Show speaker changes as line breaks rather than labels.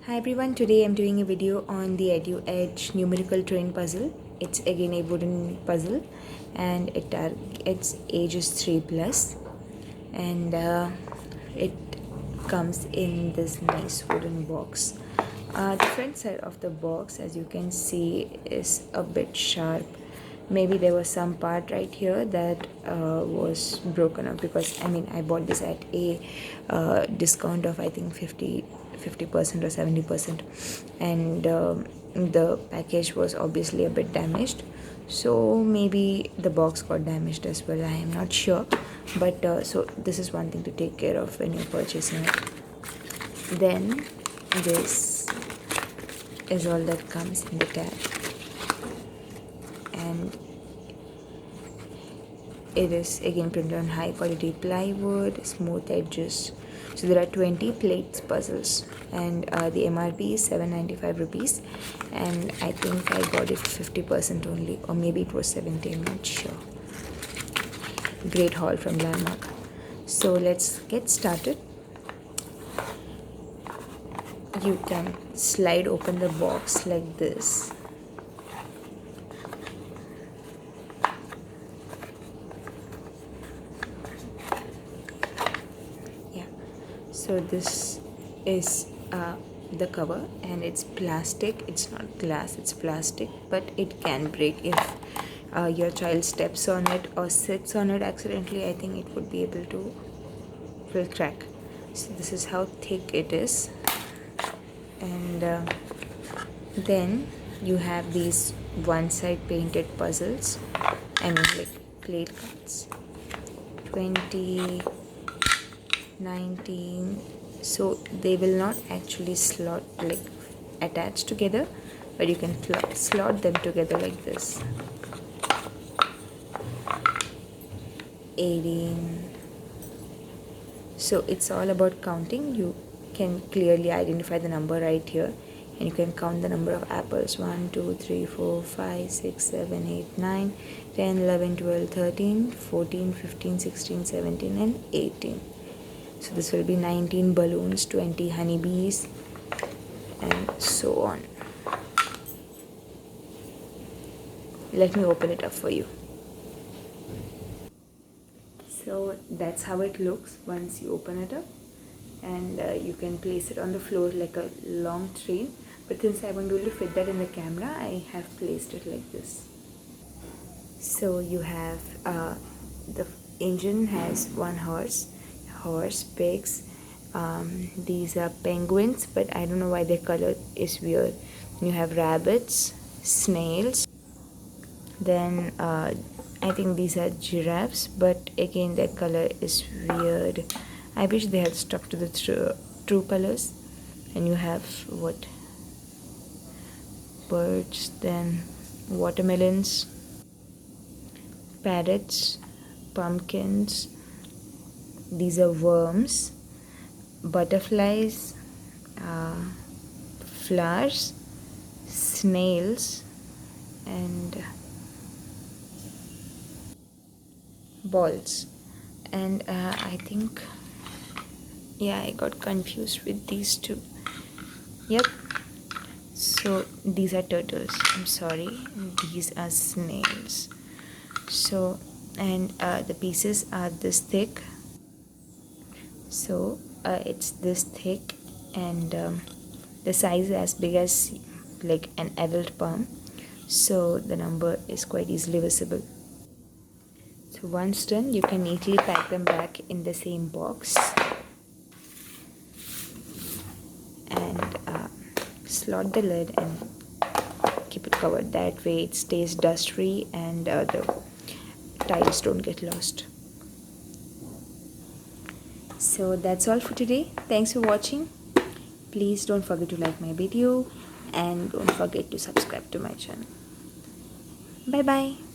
Hi everyone, today I'm doing a video on the EduEdge numerical train puzzle. It's again a wooden puzzle and its age is 3 plus, and it comes in this nice wooden box. The front side of the box, as you can see, is a bit sharp. Maybe there was some part right here that was broken up, because I bought this at a discount of I think 50% or 70%, and the package was obviously a bit damaged, so maybe the box got damaged as well. I am not sure, but so this is one thing to take care of when you're purchasing it. Then this is all that comes in the tag, and it is again printed on high quality plywood, smooth edges. So there are 20 plates puzzles, and the MRP is 795 rupees, and I think I got it 50% only, or maybe it was 70, I'm not sure. Great haul from Landmark. So let's get started. You can slide open the box like this. So this is the cover, and it's plastic. It's not glass, it's plastic, but it can break if your child steps on it or sits on it accidentally. I think it would be able to will crack. So this is how thick it is, and then you have these one side painted puzzles, like plate cards, 20, 19, so they will not actually slot like attach together, but you can slot them together like this. 18. So it's all about counting. You can clearly identify the number right here, and you can count the number of apples: 1 2 3 4 5 6 7 8 9 10 11 12 13 14 15 16 17 and 18. So this will be 19 balloons, 20 honeybees, and so on. Let me open it up for you. So that's how it looks once you open it up, and you can place it on the floor like a long train, but since I won't be able to fit that in the camera, I have placed it like this. So you have the engine has one horse, pigs, these are penguins, but I don't know why their color is weird. You have rabbits, snails, then I think these are giraffes, but again their color is weird. I wish they had stuck to the true colors. And you have what, birds, then watermelons, parrots, pumpkins, these are worms, butterflies, flowers, snails, and balls. And I think, I got confused with these two. Yep. So these are turtles. I'm sorry. These are snails. So, and the pieces are this thick. So it's this thick, and the size is as big as like an adult palm, so the number is quite easily visible. So once done, you can neatly pack them back in the same box and slot the lid and keep it covered. That way it stays dust free, and the tiles don't get lost. So that's all for today. Thanks for watching. Please don't forget to like my video, and don't forget to subscribe to my channel. Bye bye.